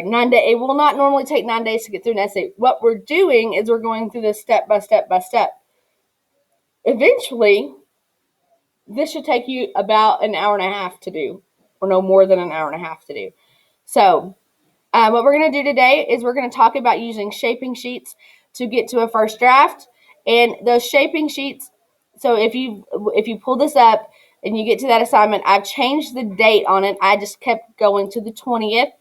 9 day. It will not normally take 9 days to get through an essay. What we're doing is we're going through this step by step by step. Eventually, this should take you about an hour and a half to do, or no more than an hour and a half to do. So what we're going to do today is we're going to talk about using shaping sheets to get to a first draft. And those shaping sheets, so if you pull this up and you get to that assignment, I've changed the date on it. I just kept going to the 20th.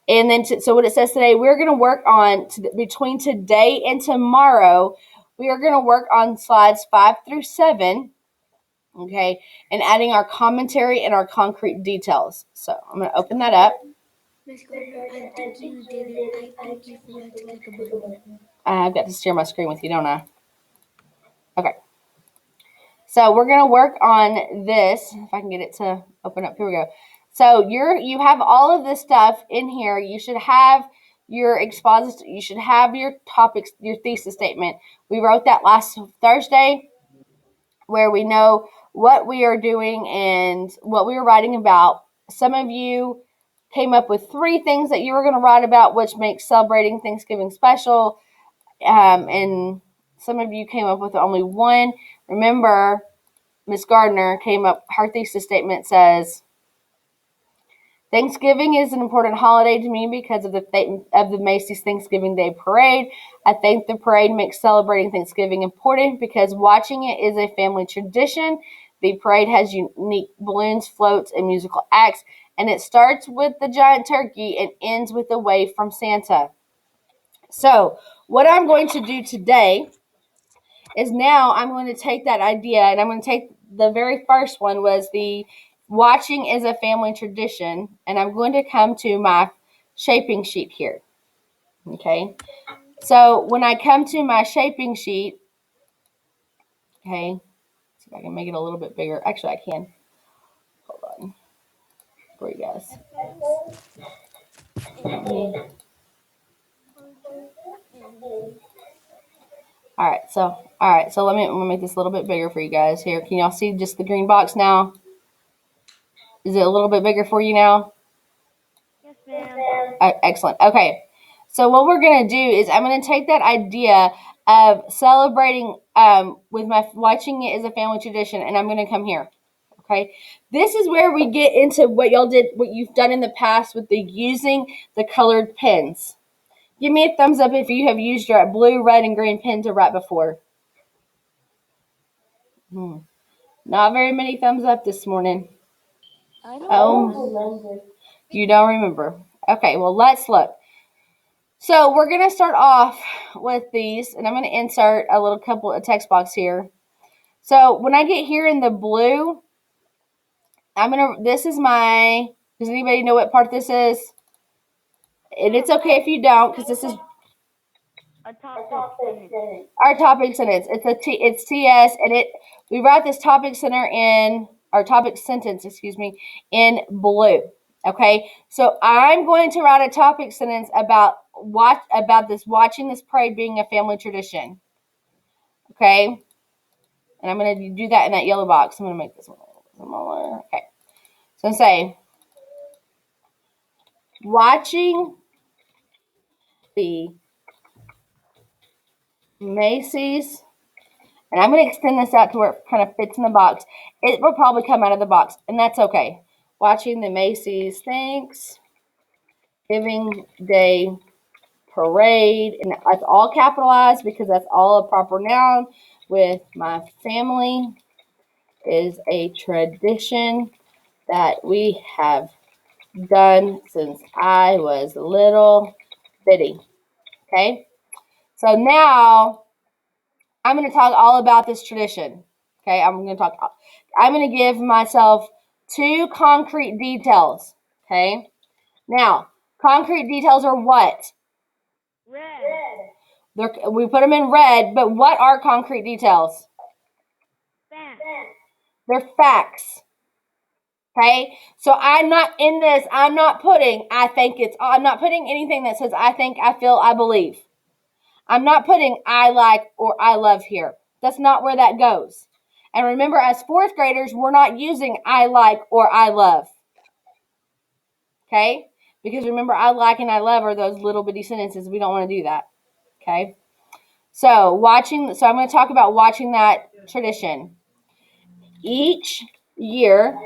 And then, so what it says today, we're going to work on, between today and tomorrow, we are going to work on slides 5 through 7, okay, and adding our commentary and our concrete details. So I'm going to open that up. Miss Gardner, I think you did it. I think you forgot to click a button. I've got to share my screen with you, don't I? Okay. So we're going to work on this. If I can get it to open up. Here we go. So you have all of this stuff in here. You should have your expository. You should have your topics, your thesis statement. We wrote that last Thursday, where we know what we are doing and what we are writing about. Some of you came up with 3 things that you were going to write about, which makes celebrating Thanksgiving special. And some of you came up with only 1. Remember, Miss Gardner came up, her thesis statement says, Thanksgiving is an important holiday to me because of the Macy's Thanksgiving Day Parade. I think the parade makes celebrating Thanksgiving important because watching it is a family tradition. The parade has unique balloons, floats, and musical acts, and it starts with the giant turkey and ends with a wave from Santa. So what I'm going to do today is now I'm going to take that idea, and I'm going to take the very first one was the watching is a family tradition, and I'm going to come to my shaping sheet here. Okay, so when I come to my shaping sheet, okay, see if I can make it a little bit bigger. Actually, I can. Hold on for you guys. All right, so let me make this a little bit bigger for you guys here. Can y'all see just the green box now? Is it a little bit bigger for you now? Yes, ma'am. Excellent. Okay. So what we're going to do is I'm going to take that idea of celebrating with my watching it as a family tradition, and I'm going to come here. Okay. This is where we get into what you've done in the past with the using the colored pens. Give me a thumbs up if you have used your blue, red, and green pen to write before. Not very many thumbs up this morning. I don't remember. You don't remember. Okay, well, let's look. So we're going to start off with these, and I'm going to insert a little couple of text box here. So when I get here in the blue, this is does anybody know what part this is? And it's okay if you don't, because this is A topic sentence. our topic sentence. It's TS, and we write this topic sentence, in blue. Okay, so I'm going to write a topic sentence about watching this parade being a family tradition. Okay, and I'm going to do that in that yellow box. I'm going to make this one a little bit smaller. Okay, so I'm say watching the Macy's. And I'm going to extend this out to where it kind of fits in the box. It will probably come out of the box, and that's okay. Watching the Macy's Thanksgiving Day Parade, and that's all capitalized because that's all a proper noun with my family is a tradition that we have done since I was little bitty. Okay? So now I'm going to talk all about this tradition. Okay, I'm going to give myself 2 concrete details. Okay, now concrete details are what? Red. We put them in red, but what are concrete details? Facts. They're facts. Okay, so I'm not putting anything that says I think, I feel, I believe. I'm not putting I like or I love here. That's not where that goes. And remember, as 4th graders, we're not using I like or I love. Okay? Because remember, I like and I love are those little bitty sentences. We don't want to do that. Okay. So I'm going to talk about watching that tradition. Each year,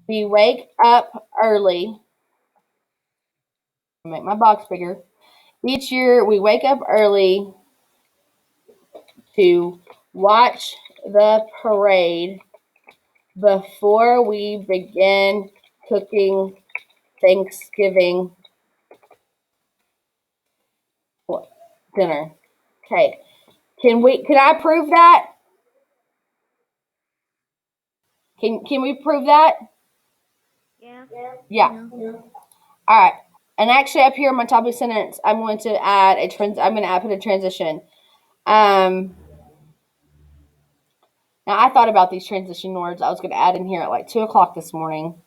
we wake up early. Make my box bigger. Each year, we wake up early to watch the parade before we begin cooking Thanksgiving dinner. Okay. Can I prove that? Can we prove that? Yeah. Yeah. No. All right. And actually, up here in my topic sentence, I'm going to add put a transition. Now I thought about these transition words. I was going to add in here at like 2:00 this morning.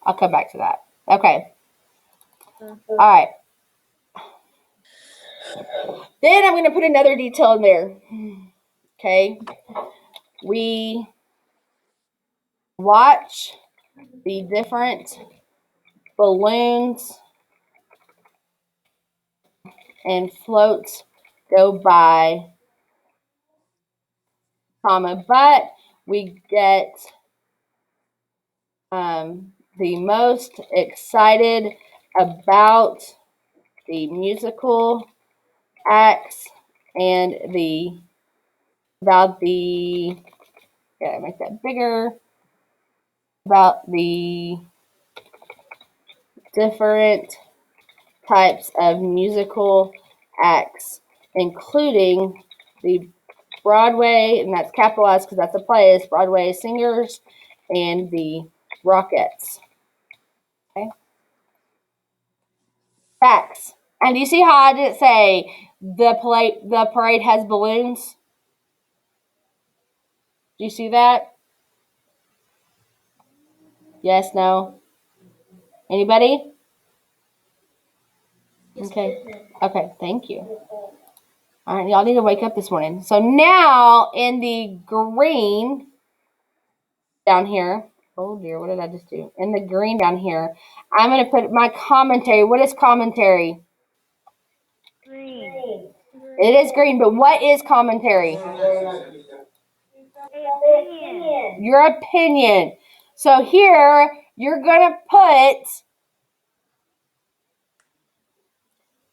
I'll come back to that. Okay. All right. Then I'm going to put another detail in there. Okay. We watch the different balloons and floats go by, but we get the most excited about the musical acts and gotta make that bigger, about the different types of musical acts, including the Broadway, and that's capitalized because that's a play, is Broadway singers and the Rockettes. Okay. Facts. And do you see how I didn't say the parade has balloons? Do you see that? Yes, no? Anybody? Okay. Okay, thank you. All right, y'all need to wake up this morning. So now in the green down here, oh dear, what did I just do? In the green down here, I'm going to put my commentary. What is commentary? Green. It is green, but what is commentary? Opinion. Your opinion. So here, you're going to put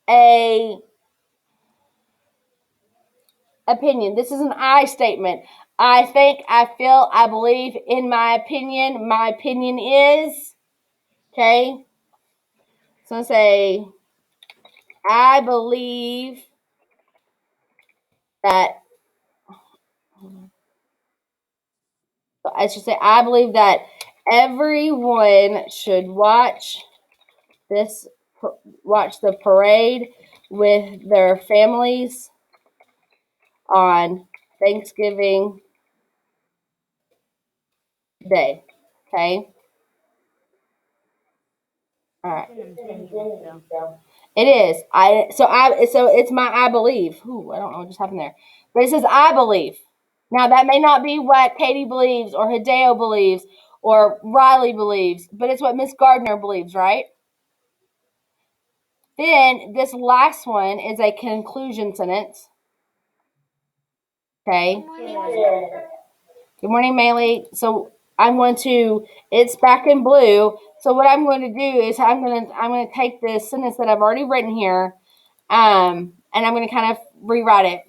a opinion. This is an I statement. I think, I feel, I believe, in my opinion. My opinion is, okay? So I say, I believe that, I should say, I believe that everyone should this, watch the parade with their families on Thanksgiving Day. Okay? All right. It's an opinion, so. It is. So it's my I believe. Ooh, I don't know what just happened there. But it says I believe. Now that may not be what Katie believes or Hideo believes or Riley believes, but it's what Miss Gardner believes, right? Then this last one is a conclusion sentence. Okay. Good morning. Good morning, Maylee. So I'm going to. It's back in blue. So what I'm going to do is I'm going to take this sentence that I've already written here, and I'm going to kind of rewrite it.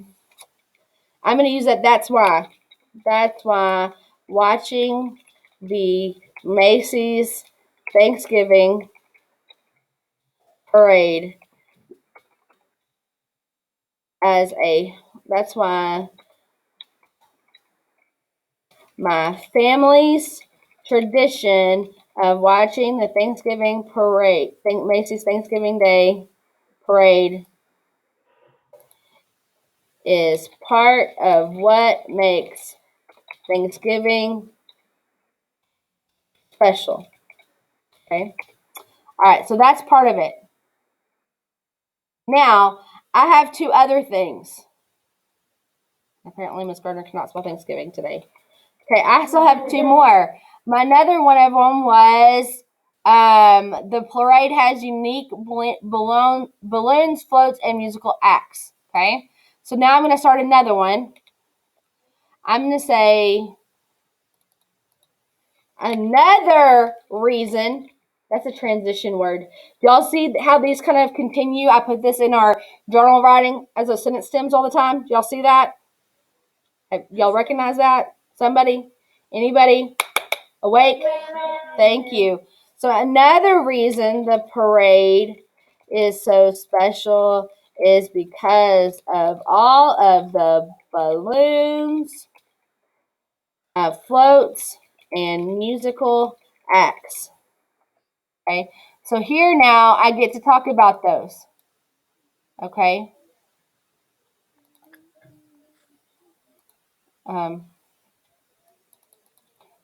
I'm going to use that. That's why. That's why watching the Macy's Thanksgiving parade that's why my family's tradition of watching the Thanksgiving parade, Macy's Thanksgiving Day parade, is part of what makes Thanksgiving special. Okay. All right. So that's part of it. Now, I have two other things. Apparently, Miss Gardner cannot spell Thanksgiving today. Okay, I still have two more. My another one of them was the parade has unique balloons, floats, and musical acts. Okay, so now I'm going to start another one. I'm going to say another reason. That's a transition word. Y'all see how these kind of continue? I put this in our journal writing as a sentence stems all the time. Y'all see that? Y'all recognize that? Somebody? Anybody? Awake? Thank you. So another reason the parade is so special is because of all of the balloons, floats, and musical acts. Okay, so here now I get to talk about those. Okay.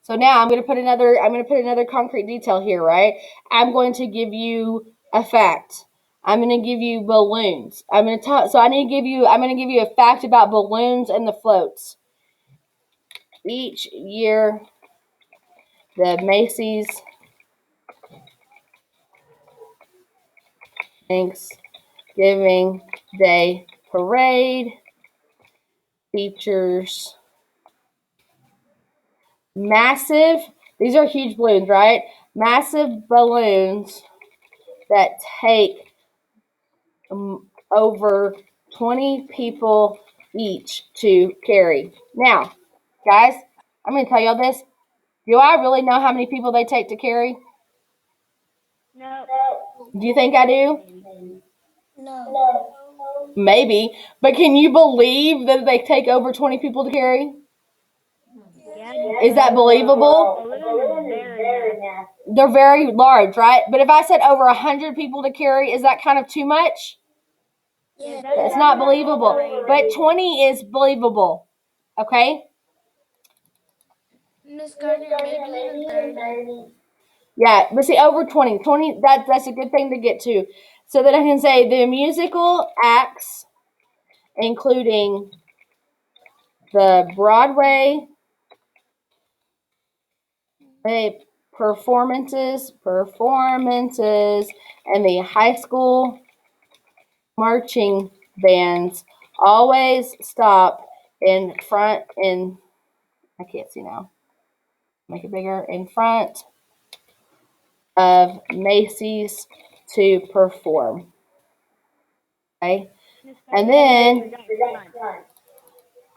So now I'm going to put another concrete detail here, right? I'm going to give you a fact. I'm going to give you balloons. I'm going to give you a fact about balloons and the floats. Each year the Macy's Thanksgiving Day Parade features massive, these are huge balloons, right? Massive balloons that take over 20 people each to carry. Now, guys, I'm going to tell y'all this. Do I really know how many people they take to carry? No. Do you think I do? No. Maybe. But can you believe that they take over 20 people to carry? Yeah, Is that because believable? balloon is very massive. They're very large, right? But if I said over 100 people to carry, is that kind of too much? Yeah, That's not believable. But 20 is believable. Okay? Miss Gardner, maybe even 30. Yeah, but see, over 20. 20, that's a good thing to get to. So that I can say the musical acts, including the Broadway performances, and the high school marching bands always stop in front I can't see now. Make it bigger. In front of Macy's to perform. Okay. Miss And Gardner, you then forgot your front.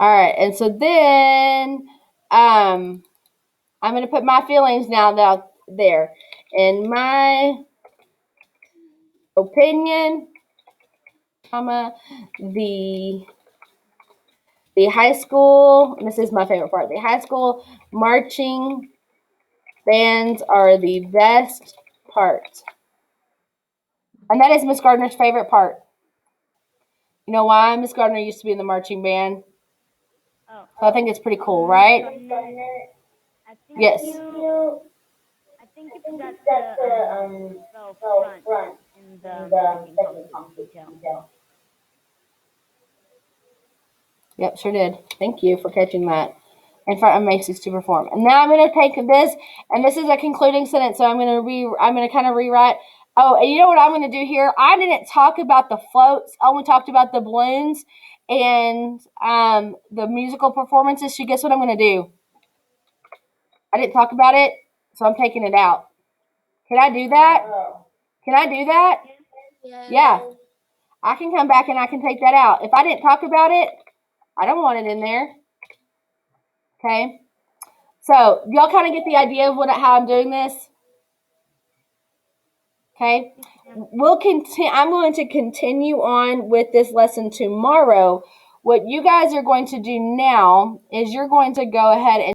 all right, and so then I'm gonna put my feelings now there. In my opinion, the the high school, and this is my favorite part, the high school marching bands are the best part. And that is Miss Gardner's favorite part. You know why? Miss Gardner used to be in the marching band. Oh. So I think it's pretty cool, Miss right? Gardner, I think Yes. you forgot to spell front in the second concrete detail. Yep, sure did. Thank you for catching that. In front of Macy's to perform. And now I'm going to take this, and this is a concluding sentence, so I'm going to kind of rewrite. Oh, and you know what I'm going to do here? I didn't talk about the floats. I only talked about the balloons and the musical performances. So guess what I'm going to do? I didn't talk about it, so I'm taking it out. Can I do that? Can I do that? Yeah. I can come back and I can take that out. If I didn't talk about it, I don't want it in there. Okay. So y'all kind of get the idea of how I'm doing this. Okay. I'm going to continue on with this lesson tomorrow. What you guys are going to do now is you're going to go ahead and